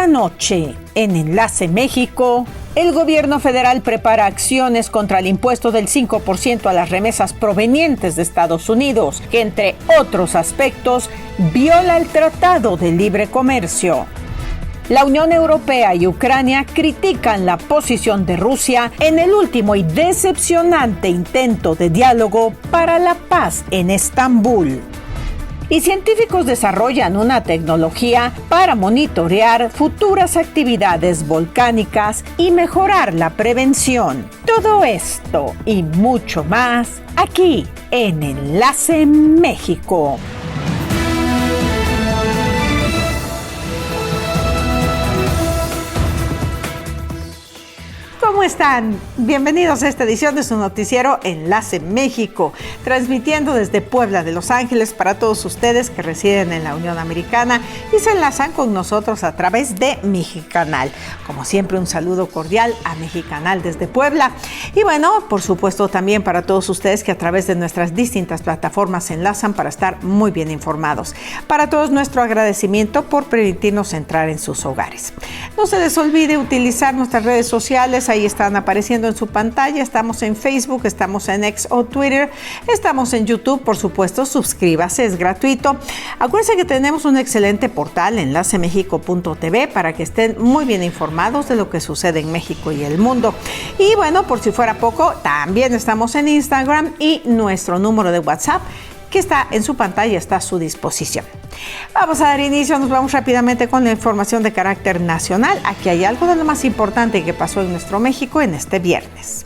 Esta noche, en Enlace México, el gobierno federal prepara acciones contra el impuesto del 5% a las remesas provenientes de Estados Unidos, que entre otros aspectos viola el Tratado de Libre Comercio. La Unión Europea y Ucrania critican la posición de Rusia en el último y decepcionante intento de diálogo para la paz en Estambul. Y científicos desarrollan una tecnología para monitorear futuras actividades volcánicas y mejorar la prevención. Todo esto y mucho más aquí en Enlace México. ¿Cómo están? Bienvenidos a esta edición de su noticiero Enlace México, transmitiendo desde Puebla de Los Ángeles para todos ustedes que residen en la Unión Americana y se enlazan con nosotros a través de Mexicanal. Como siempre, un saludo cordial a Mexicanal desde Puebla. Y bueno, por supuesto también para todos ustedes que a través de nuestras distintas plataformas se enlazan para estar muy bien informados. Para todos, nuestro agradecimiento por permitirnos entrar en sus hogares. No se les olvide utilizar nuestras redes sociales. Ahí están apareciendo en su pantalla. Estamos en Facebook, estamos en X o Twitter, estamos en YouTube, por supuesto, suscríbase, es gratuito. Acuérdense que tenemos un excelente portal, enlacemexico.tv, para que estén muy bien informados de lo que sucede en México y el mundo. Y bueno, por si fuera poco, también estamos en Instagram y nuestro número de WhatsApp, que está en su pantalla, está a su disposición. Vamos a dar inicio, nos vamos rápidamente con la información de carácter nacional. Aquí hay algo de lo más importante que pasó en nuestro México en este viernes.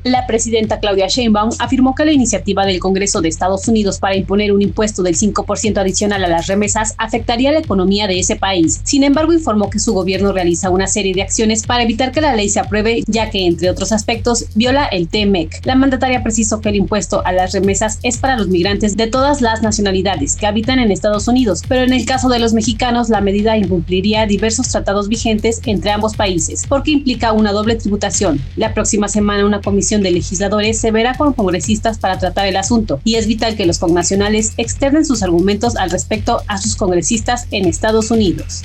La presidenta Claudia Sheinbaum afirmó que la iniciativa del Congreso de Estados Unidos para imponer un impuesto del 5% adicional a las remesas afectaría la economía de ese país. Sin embargo, informó que su gobierno realiza una serie de acciones para evitar que la ley se apruebe, ya que, entre otros aspectos, viola el TMEC. La mandataria precisó que el impuesto a las remesas es para los migrantes de todas las nacionalidades que habitan en Estados Unidos, pero en el caso de los mexicanos, la medida incumpliría diversos tratados vigentes entre ambos países, porque implica una doble tributación. La próxima semana, una comisión de legisladores se verá con congresistas para tratar el asunto, y es vital que los connacionales externen sus argumentos al respecto a sus congresistas en Estados Unidos.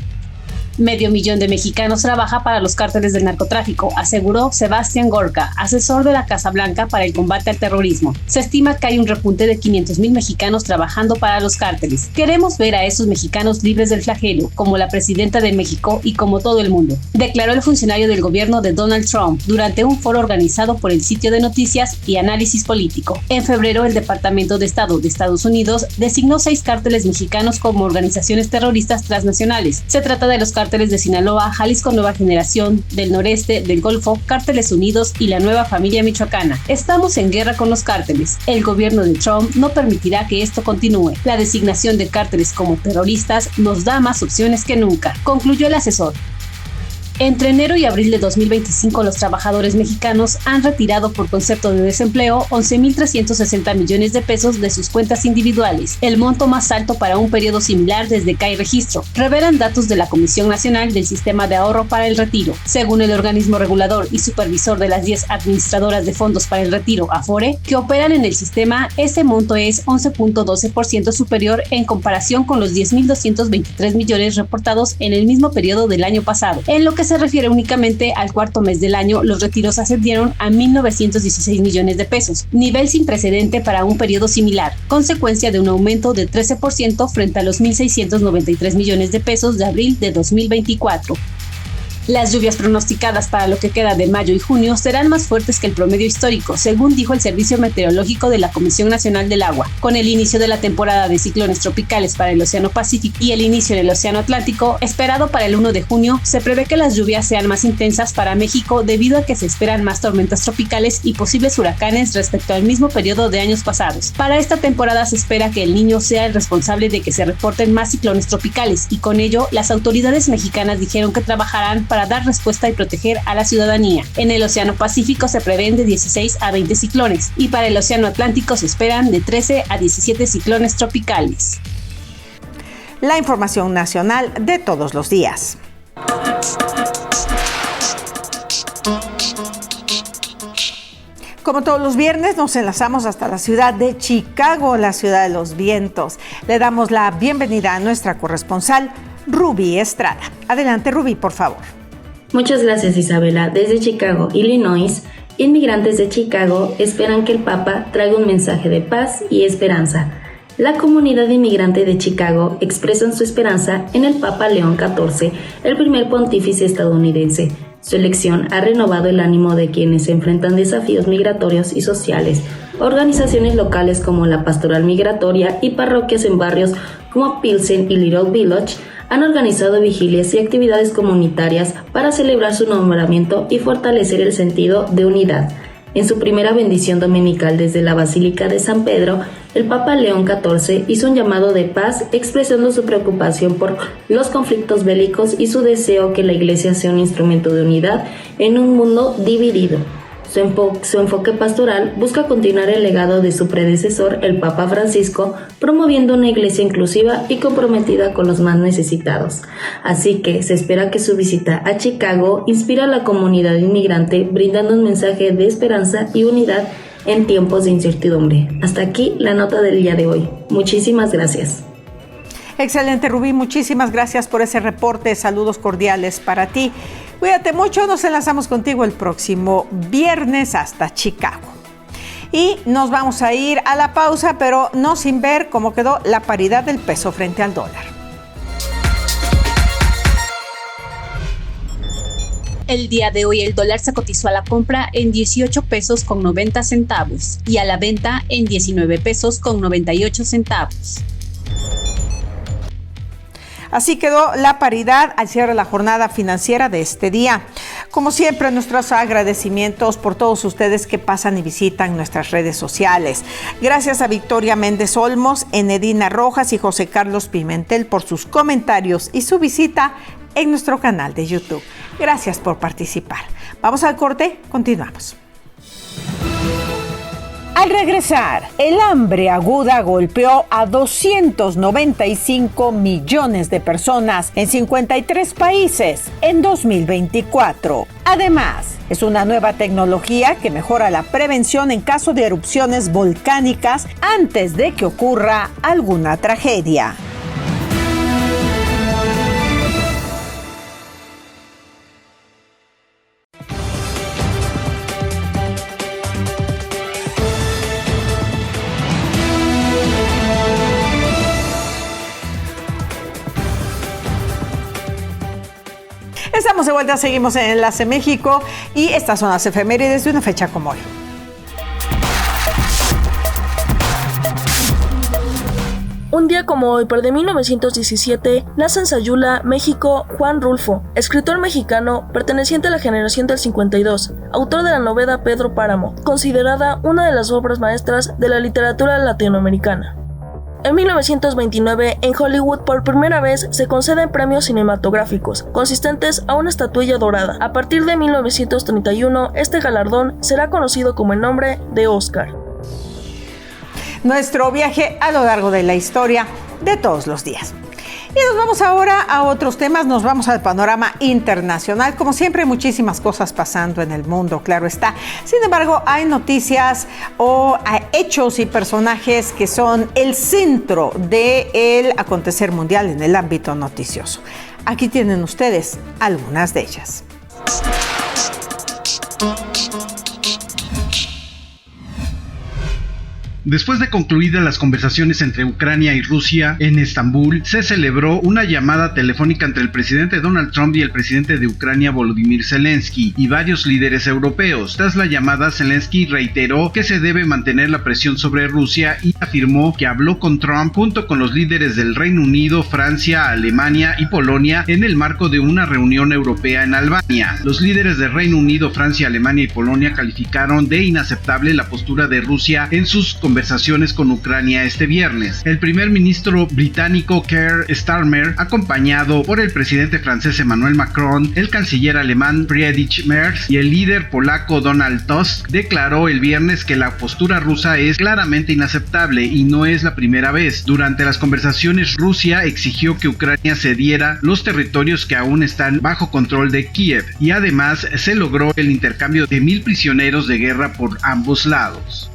500,000 de mexicanos trabaja para los cárteles del narcotráfico, aseguró Sebastián Gorka, asesor de la Casa Blanca para el combate al terrorismo. Se estima que hay un repunte de 500,000 mexicanos trabajando para los cárteles. Queremos ver a esos mexicanos libres del flagelo, como la presidenta de México y como todo el mundo, declaró el funcionario del gobierno de Donald Trump durante un foro organizado por el sitio de noticias y análisis político. En febrero, el Departamento de Estado de Estados Unidos designó 6 cárteles mexicanos como organizaciones terroristas transnacionales. Se trata de los cárteles de Sinaloa, Jalisco Nueva Generación, del Noreste, del Golfo, Cárteles Unidos y la Nueva Familia Michoacana. Estamos en guerra con los cárteles. El gobierno de Trump no permitirá que esto continúe. La designación de cárteles como terroristas nos da más opciones que nunca, concluyó el asesor. Entre enero y abril de 2025, los trabajadores mexicanos han retirado por concepto de desempleo 11,360 millones de pesos de sus cuentas individuales, el monto más alto para un periodo similar desde que hay registro, revelan datos de la Comisión Nacional del Sistema de Ahorro para el Retiro. Según el organismo regulador y supervisor de las 10 administradoras de fondos para el retiro, Afore, que operan en el sistema, ese monto es 11.12% superior en comparación con los 10,223 millones reportados en el mismo periodo del año pasado. En lo que se refiere únicamente al cuarto mes del año, los retiros ascendieron a 1,916 millones de pesos, nivel sin precedente para un periodo similar, consecuencia de un aumento de 13% frente a los 1,693 millones de pesos de abril de 2024. Las lluvias pronosticadas para lo que queda de mayo y junio serán más fuertes que el promedio histórico, según dijo el Servicio Meteorológico de la Comisión Nacional del Agua. Con el inicio de la temporada de ciclones tropicales para el Océano Pacífico y el inicio en el Océano Atlántico, esperado para el 1 de junio, se prevé que las lluvias sean más intensas para México debido a que se esperan más tormentas tropicales y posibles huracanes respecto al mismo periodo de años pasados. Para esta temporada se espera que el Niño sea el responsable de que se reporten más ciclones tropicales y con ello las autoridades mexicanas dijeron que trabajarán para dar respuesta y proteger a la ciudadanía. En el Océano Pacífico se prevén de 16 a 20 ciclones y para el Océano Atlántico se esperan de 13 a 17 ciclones tropicales. La información nacional de todos los días. Como todos los viernes, nos enlazamos hasta la ciudad de Chicago, la ciudad de los vientos. Le damos la bienvenida a nuestra corresponsal, Ruby Estrada. Adelante, Ruby, por favor. Muchas gracias, Isabela. Desde Chicago, Illinois, inmigrantes de Chicago esperan que el Papa traiga un mensaje de paz y esperanza. La comunidad inmigrante de Chicago expresa su esperanza en el Papa León XIV, el primer pontífice estadounidense. Su elección ha renovado el ánimo de quienes se enfrentan desafíos migratorios y sociales. Organizaciones locales como la Pastoral Migratoria y parroquias en barrios como Pilsen y Little Village han organizado vigilias y actividades comunitarias para celebrar su nombramiento y fortalecer el sentido de unidad. En su primera bendición dominical desde la Basílica de San Pedro, el Papa León XIV hizo un llamado de paz expresando su preocupación por los conflictos bélicos y su deseo que la Iglesia sea un instrumento de unidad en un mundo dividido. Su enfoque pastoral busca continuar el legado de su predecesor, el Papa Francisco, promoviendo una iglesia inclusiva y comprometida con los más necesitados. Así que se espera que su visita a Chicago inspire a la comunidad inmigrante, brindando un mensaje de esperanza y unidad en tiempos de incertidumbre. Hasta aquí la nota del día de hoy. Muchísimas gracias. Excelente, Rubí. Muchísimas gracias por ese reporte. Saludos cordiales para ti. Cuídate mucho. Nos enlazamos contigo el próximo viernes hasta Chicago. Y nos vamos a ir a la pausa, pero no sin ver cómo quedó la paridad del peso frente al dólar. El día de hoy el dólar se cotizó a la compra en 18 pesos con 90 centavos y a la venta en 19 pesos con 98 centavos. Así quedó la paridad al cierre de la jornada financiera de este día. Como siempre, nuestros agradecimientos por todos ustedes que pasan y visitan nuestras redes sociales. Gracias a Victoria Méndez Olmos, Enedina Rojas y José Carlos Pimentel por sus comentarios y su visita en nuestro canal de YouTube. Gracias por participar. Vamos al corte, continuamos. Al regresar, el hambre aguda golpeó a 295 millones de personas en 53 países en 2024. Además, es una nueva tecnología que mejora la prevención en caso de erupciones volcánicas antes de que ocurra alguna tragedia. Estamos de vuelta, seguimos en Enlace México y estas son las efemérides de una fecha como hoy. Un día como hoy, pero de 1917, nace en Sayula, México, Juan Rulfo, escritor mexicano perteneciente a la generación del 52, autor de la novela Pedro Páramo, considerada una de las obras maestras de la literatura latinoamericana. En 1929, en Hollywood por primera vez se conceden premios cinematográficos, consistentes a una estatuilla dorada. A partir de 1931, este galardón será conocido como el nombre de Oscar. Nuestro viaje a lo largo de la historia de todos los días. Y nos vamos ahora a otros temas, nos vamos al panorama internacional. Como siempre, muchísimas cosas pasando en el mundo, claro está. Sin embargo, hay noticias o hechos y personajes que son el centro del acontecer mundial en el ámbito noticioso. Aquí tienen ustedes algunas de ellas. Después de concluidas las conversaciones entre Ucrania y Rusia en Estambul, se celebró una llamada telefónica entre el presidente Donald Trump y el presidente de Ucrania Volodymyr Zelensky y varios líderes europeos. Tras la llamada, Zelensky reiteró que se debe mantener la presión sobre Rusia y afirmó que habló con Trump junto con los líderes del Reino Unido, Francia, Alemania y Polonia en el marco de una reunión europea en Albania. Los líderes del Reino Unido, Francia, Alemania y Polonia calificaron de inaceptable la postura de Rusia en sus comentarios conversaciones con Ucrania este viernes. El primer ministro británico Keir Starmer, acompañado por el presidente francés Emmanuel Macron, el canciller alemán Friedrich Merz y el líder polaco Donald Tusk, declaró el viernes que la postura rusa es claramente inaceptable y no es la primera vez. Durante las conversaciones, Rusia exigió que Ucrania cediera los territorios que aún están bajo control de Kiev, y además se logró el intercambio de 1,000 prisioneros de guerra por ambos lados.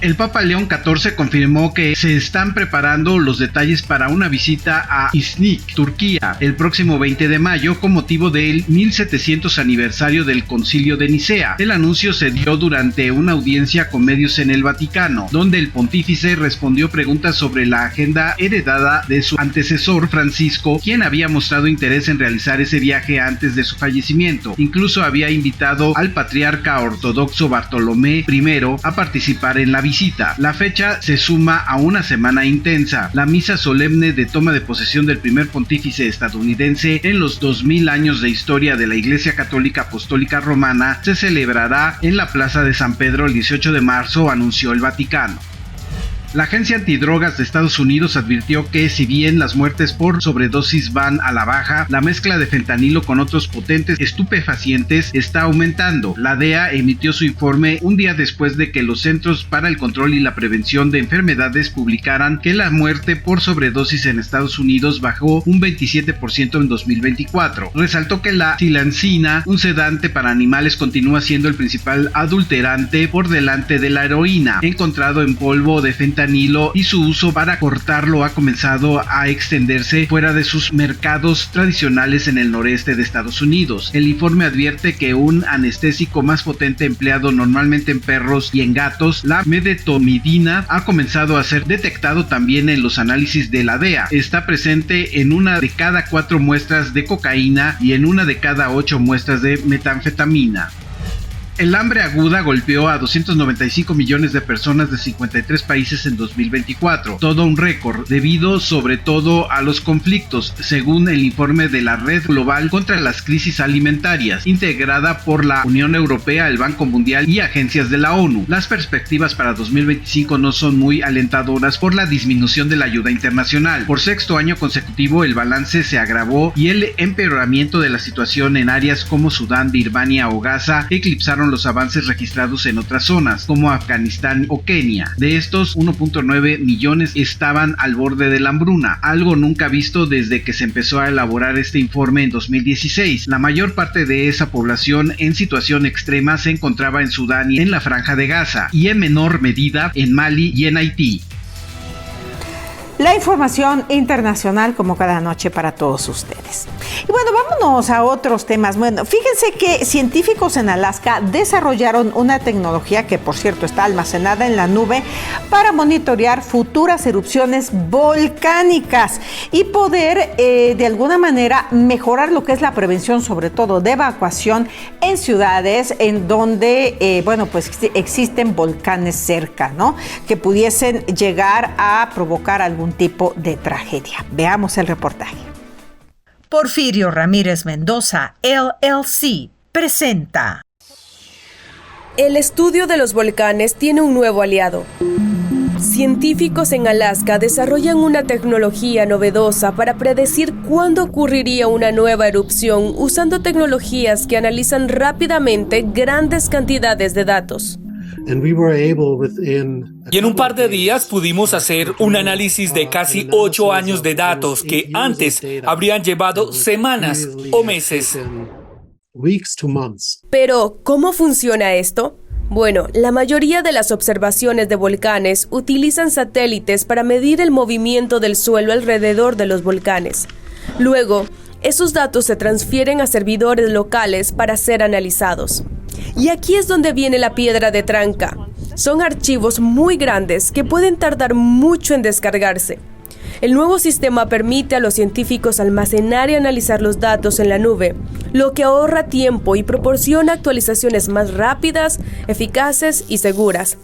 El Papa León XIV confirmó que se están preparando los detalles para una visita a Iznik, Turquía, el próximo 20 de mayo con motivo del 1700 aniversario del Concilio de Nicea. El anuncio se dio durante una audiencia con medios en el Vaticano, donde el pontífice respondió preguntas sobre la agenda heredada de su antecesor Francisco, quien había mostrado interés en realizar ese viaje antes de su fallecimiento. Incluso había invitado al patriarca ortodoxo Bartolomé I a participar en la visita. La fecha se suma a una semana intensa. La misa solemne de toma de posesión del primer pontífice estadounidense en los 2000 años de historia de la Iglesia Católica Apostólica Romana se celebrará en la Plaza de San Pedro el 18 de marzo, anunció el Vaticano. La Agencia Antidrogas de Estados Unidos advirtió que si bien las muertes por sobredosis van a la baja, la mezcla de fentanilo con otros potentes estupefacientes está aumentando. La DEA emitió su informe un día después de que los Centros para el Control y la Prevención de Enfermedades publicaran que la muerte por sobredosis en Estados Unidos bajó un 27% en 2024. Resaltó que la tilancina, un sedante para animales, continúa siendo el principal adulterante por delante de la heroína, encontrado en polvo de fentanilo, y su uso para cortarlo ha comenzado a extenderse fuera de sus mercados tradicionales en el noreste de Estados Unidos. El informe advierte que un anestésico más potente empleado normalmente en perros y en gatos, la medetomidina, ha comenzado a ser detectado también en los análisis de la DEA. Está presente en 1 de cada 4 muestras de cocaína y en 1 de cada 8 muestras de metanfetamina. El hambre aguda golpeó a 295 millones de personas de 53 países en 2024, todo un récord, debido sobre todo a los conflictos, según el informe de la Red Global contra las Crisis Alimentarias, integrada por la Unión Europea, el Banco Mundial y agencias de la ONU. Las perspectivas para 2025 no son muy alentadoras por la disminución de la ayuda internacional. Por sexto año consecutivo, el balance se agravó y el empeoramiento de la situación en áreas como Sudán, Birmania o Gaza eclipsaron los avances registrados en otras zonas, como Afganistán o Kenia. De estos, 1.9 millones estaban al borde de la hambruna, algo nunca visto desde que se empezó a elaborar este informe en 2016. La mayor parte de esa población en situación extrema se encontraba en Sudán y en la Franja de Gaza, y en menor medida en Mali y en Haití. La información internacional como cada noche para todos ustedes. Y bueno, vámonos a otros temas. Bueno, fíjense que científicos en Alaska desarrollaron una tecnología que, por cierto, está almacenada en la nube para monitorear futuras erupciones volcánicas y poder, de alguna manera, mejorar lo que es la prevención, sobre todo de evacuación en ciudades en donde, pues existen volcanes cerca, ¿no? Que pudiesen llegar a provocar algún tipo de tragedia. Veamos el reportaje. Porfirio Ramírez Mendoza, LLC, presenta. El estudio de los volcanes tiene un nuevo aliado. Científicos en Alaska desarrollan una tecnología novedosa para predecir cuándo ocurriría una nueva erupción usando tecnologías que analizan rápidamente grandes cantidades de datos. Y en un par de días pudimos hacer un análisis de casi 8 años de datos que antes habrían llevado semanas o meses. Pero, ¿cómo funciona esto? Bueno, la mayoría de las observaciones de volcanes utilizan satélites para medir el movimiento del suelo alrededor de los volcanes. Luego, esos datos se transfieren a servidores locales para ser analizados. Y aquí es donde viene la piedra de tranca. Son archivos muy grandes que pueden tardar mucho en descargarse. El nuevo sistema permite a los científicos almacenar y analizar los datos en la nube, lo que ahorra tiempo y proporciona actualizaciones más rápidas, eficaces y seguras.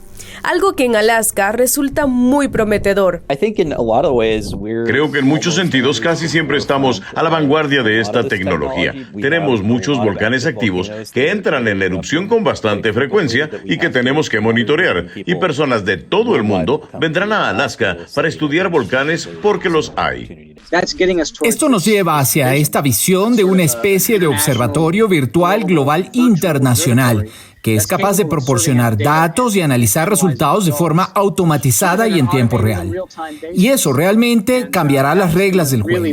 algo que en Alaska resulta muy prometedor. Creo que en muchos sentidos casi siempre estamos a la vanguardia de esta tecnología. Tenemos muchos volcanes activos que entran en erupción con bastante frecuencia y que tenemos que monitorear. Y personas de todo el mundo vendrán a Alaska para estudiar volcanes porque los hay. Esto nos lleva hacia esta visión de una especie de observatorio virtual global internacional que es capaz de proporcionar datos y analizar resultados de forma automatizada y en tiempo real. Y eso realmente cambiará las reglas del juego.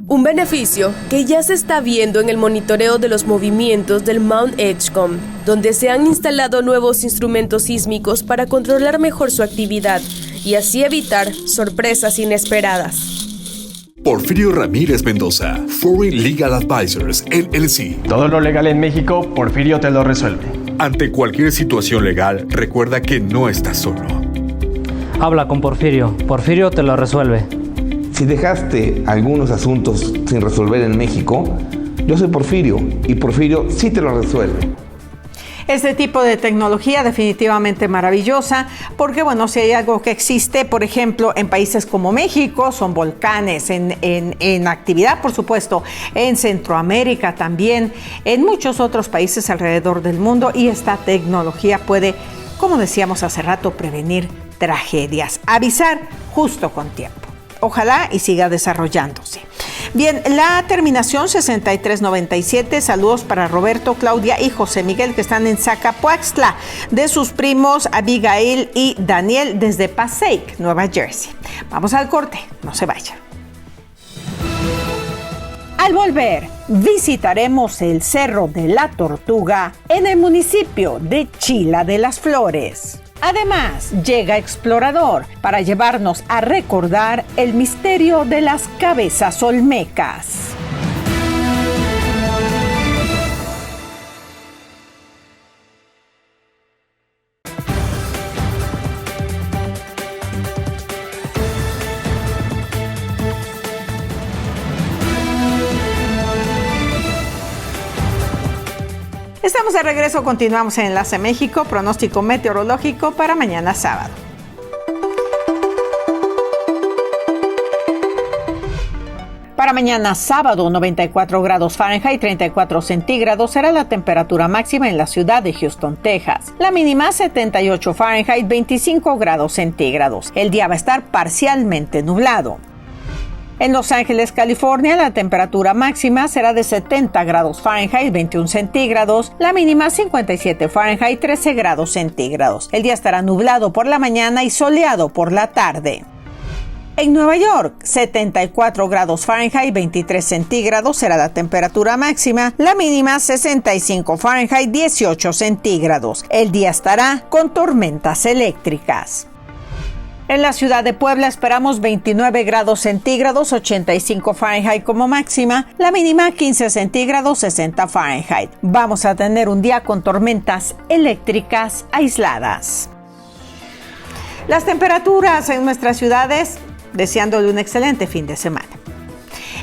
Un beneficio que ya se está viendo en el monitoreo de los movimientos del Mount Edgecombe, donde se han instalado nuevos instrumentos sísmicos para controlar mejor su actividad y así evitar sorpresas inesperadas. Porfirio Ramírez Mendoza, Foreign Legal Advisors, LLC. Todo lo legal en México, Porfirio te lo resuelve. Ante cualquier situación legal, recuerda que no estás solo. Habla con Porfirio. Porfirio te lo resuelve. Si dejaste algunos asuntos sin resolver en México, yo soy Porfirio y Porfirio sí te lo resuelve. Este tipo de tecnología definitivamente maravillosa, porque bueno, si hay algo que existe, por ejemplo, en países como México, son volcanes en actividad, por supuesto, en Centroamérica también, en muchos otros países alrededor del mundo, y esta tecnología puede, como decíamos hace rato, prevenir tragedias, avisar justo con tiempo. Ojalá y siga desarrollándose. Bien, la terminación 6397, saludos para Roberto, Claudia y José Miguel, que están en Zacapuaxtla, de sus primos Abigail y Daniel desde Passaic, Nueva Jersey. Vamos al corte, no se vayan. Al volver, visitaremos el Cerro de la Tortuga en el municipio de Chila de las Flores. Además, llega Explorador para llevarnos a recordar el misterio de las cabezas olmecas. Estamos de regreso, continuamos en Enlace México, pronóstico meteorológico para mañana sábado. Para mañana sábado, 94 grados Fahrenheit, 34 centígrados será la temperatura máxima en la ciudad de Houston, Texas. La mínima 78 Fahrenheit, 25 grados centígrados. El día va a estar parcialmente nublado. En Los Ángeles, California, la temperatura máxima será de 70 grados Fahrenheit, 21 centígrados, la mínima 57 Fahrenheit, 13 grados centígrados. El día estará nublado por la mañana y soleado por la tarde. En Nueva York, 74 grados Fahrenheit, 23 centígrados será la temperatura máxima, la mínima 65 Fahrenheit, 18 centígrados. El día estará con tormentas eléctricas. En la ciudad de Puebla esperamos 29 grados centígrados, 85 Fahrenheit como máxima, la mínima 15 centígrados, 60 Fahrenheit. Vamos a tener un día con tormentas eléctricas aisladas. Las temperaturas en nuestras ciudades, deseándole un excelente fin de semana.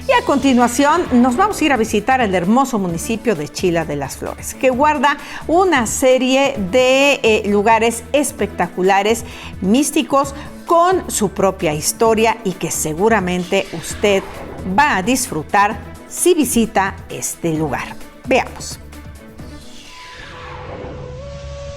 Y a continuación nos vamos a ir a visitar el hermoso municipio de Chila de las Flores, que guarda una serie de lugares espectaculares, místicos, con su propia historia y que seguramente usted va a disfrutar si visita este lugar. Veamos.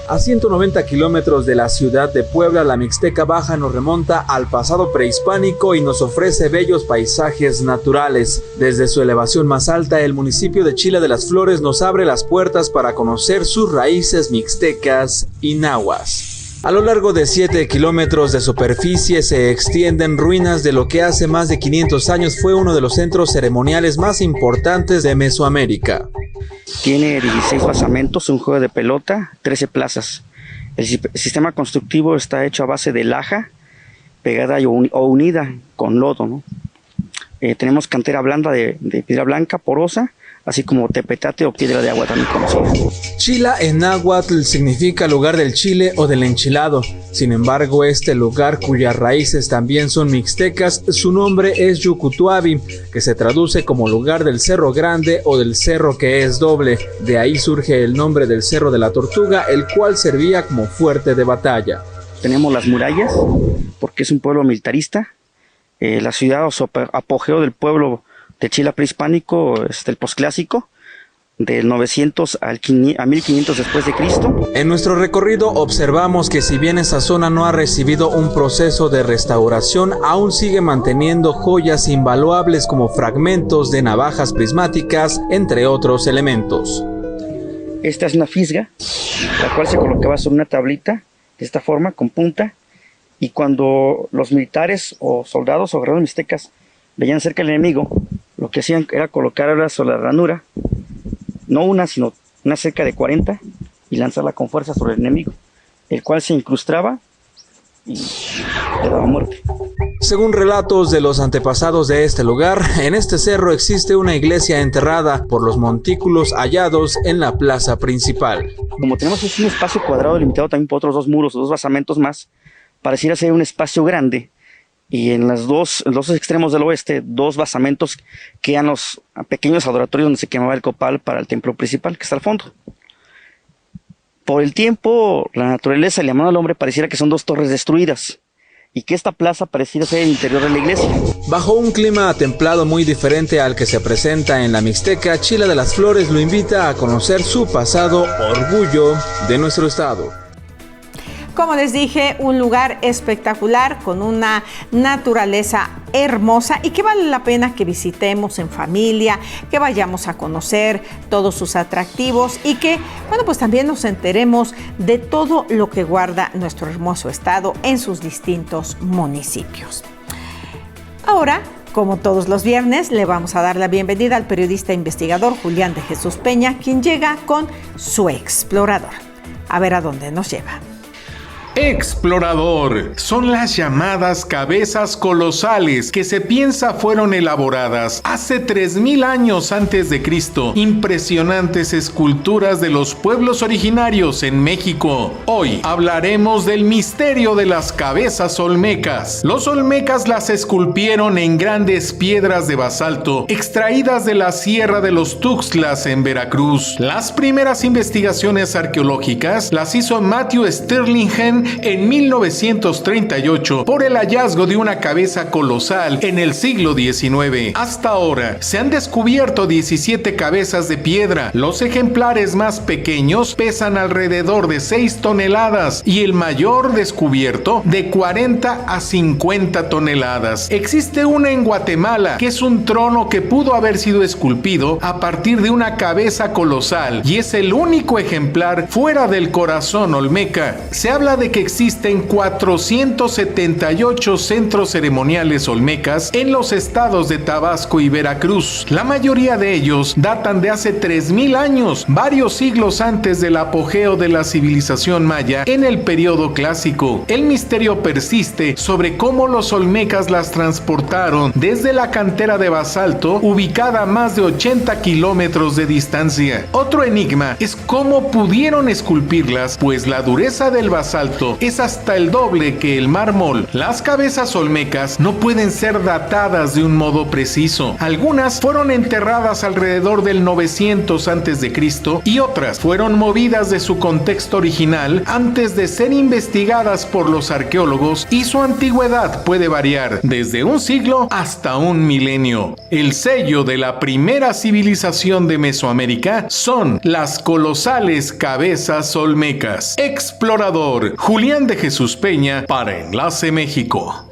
A 190 kilómetros de la ciudad de Puebla, la Mixteca Baja nos remonta al pasado prehispánico y nos ofrece bellos paisajes naturales. Desde su elevación más alta, el municipio de Chila de las Flores nos abre las puertas para conocer sus raíces mixtecas y nahuas. A lo largo de 7 kilómetros de superficie se extienden ruinas de lo que hace más de 500 años fue uno de los centros ceremoniales más importantes de Mesoamérica. Tiene 16 basamentos, un juego de pelota, 13 plazas. El sistema constructivo está hecho a base de laja, pegada o unida con lodo, ¿no? Tenemos cantera blanda de piedra blanca porosa, así como tepetate o piedra de agua también conocida. Chila en náhuatl significa lugar del chile o del enchilado. Sin embargo, este lugar, cuyas raíces también son mixtecas, su nombre es Yucutuabi, que se traduce como lugar del cerro grande o del cerro que es doble. De ahí surge el nombre del Cerro de la Tortuga, el cual servía como fuerte de batalla. Tenemos las murallas, porque es un pueblo militarista. La ciudad o su apogeo del pueblo de Chila prehispánico, el posclásico, del 900 a 1500 después de Cristo. En nuestro recorrido observamos que si bien esa zona no ha recibido un proceso de restauración, aún sigue manteniendo joyas invaluables como fragmentos de navajas prismáticas, entre otros elementos. Esta es una fisga, la cual se colocaba sobre una tablita de esta forma, con punta, y cuando los militares o soldados o guerreros mixtecas veían cerca al enemigo, lo que hacían era colocarla sobre la ranura, no una, sino una cerca de 40, y lanzarla con fuerza sobre el enemigo, el cual se incrustaba y le daba muerte. Según relatos de los antepasados de este lugar, en este cerro existe una iglesia enterrada por los montículos hallados en la plaza principal. Como tenemos un espacio cuadrado limitado también por otros 2 muros o 2 basamentos más, pareciera ser un espacio grande, y en los dos extremos del oeste, 2 basamentos que eran los pequeños adoratorios donde se quemaba el copal para el templo principal, que está al fondo. Por el tiempo, la naturaleza y la mano del hombre pareciera que son 2 torres destruidas, y que esta plaza pareciera ser el interior de la iglesia. Bajo un clima templado muy diferente al que se presenta en la Mixteca, Chila de las Flores lo invita a conocer su pasado, orgullo de nuestro estado. Como les dije, un lugar espectacular con una naturaleza hermosa y que vale la pena que visitemos en familia, que vayamos a conocer todos sus atractivos y que, bueno, pues también nos enteremos de todo lo que guarda nuestro hermoso estado en sus distintos municipios. Ahora, como todos los viernes, le vamos a dar la bienvenida al periodista investigador Julián de Jesús Peña, quien llega con su explorador. A ver a dónde nos lleva. Explorador son las llamadas cabezas colosales que se piensa fueron elaboradas hace 3000 años antes de Cristo. Impresionantes esculturas de los pueblos originarios en México. Hoy hablaremos del misterio de las cabezas olmecas. Los olmecas las esculpieron en grandes piedras de basalto extraídas de la Sierra de los Tuxtlas en Veracruz. Las primeras investigaciones arqueológicas las hizo Matthew Stirlingen en 1938 por el hallazgo de una cabeza colosal en el siglo XIX. Hasta ahora se han descubierto 17 cabezas de piedra. Los ejemplares más pequeños pesan alrededor de 6 toneladas y el mayor descubierto de 40 a 50 toneladas. Existe una en Guatemala que es un trono que pudo haber sido esculpido a partir de una cabeza colosal y es el único ejemplar fuera del corazón olmeca. Se habla de que existen 478 centros ceremoniales olmecas en los estados de Tabasco y Veracruz. La mayoría de ellos datan de hace 3000 años, varios siglos antes del apogeo de la civilización maya en el periodo clásico. El misterio persiste sobre cómo los olmecas las transportaron desde la cantera de basalto ubicada a más de 80 kilómetros de distancia. Otro enigma es cómo pudieron esculpirlas, pues la dureza del basalto es hasta el doble que el mármol. Las cabezas olmecas no pueden ser datadas de un modo preciso. Algunas fueron enterradas alrededor del 900 a.C. y otras fueron movidas de su contexto original antes de ser investigadas por los arqueólogos, y su antigüedad puede variar desde un siglo hasta un milenio. El sello de la primera civilización de Mesoamérica son las colosales cabezas olmecas. Explorador Julián de Jesús Peña para Enlace México.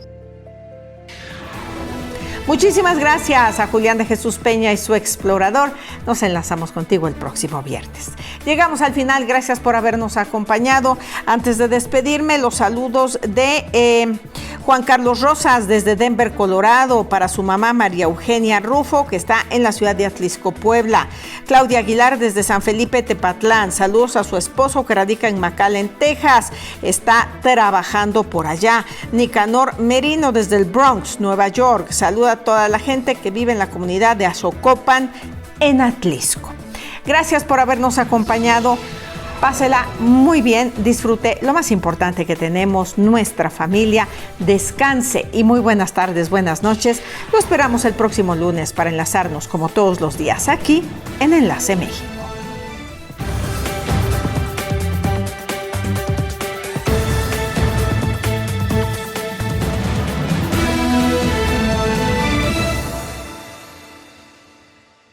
Muchísimas gracias a Julián de Jesús Peña y su explorador. Nos enlazamos contigo el próximo viernes. Llegamos al final, gracias por habernos acompañado. Antes de despedirme, los saludos de Juan Carlos Rosas desde Denver, Colorado, para su mamá María Eugenia Rufo, que está en la ciudad de Atlisco, Puebla. Claudia Aguilar desde San Felipe, Tepatlán. Saludos a su esposo que radica en McAllen, Texas. Está trabajando por allá. Nicanor Merino desde el Bronx, Nueva York. Saluda a toda la gente que vive en la comunidad de Azocopan, en Atlisco. Gracias por habernos acompañado. Pásela muy bien, disfrute lo más importante que tenemos, nuestra familia. Descanse y muy buenas tardes, buenas noches. Lo esperamos el próximo lunes para enlazarnos como todos los días aquí en Enlace México.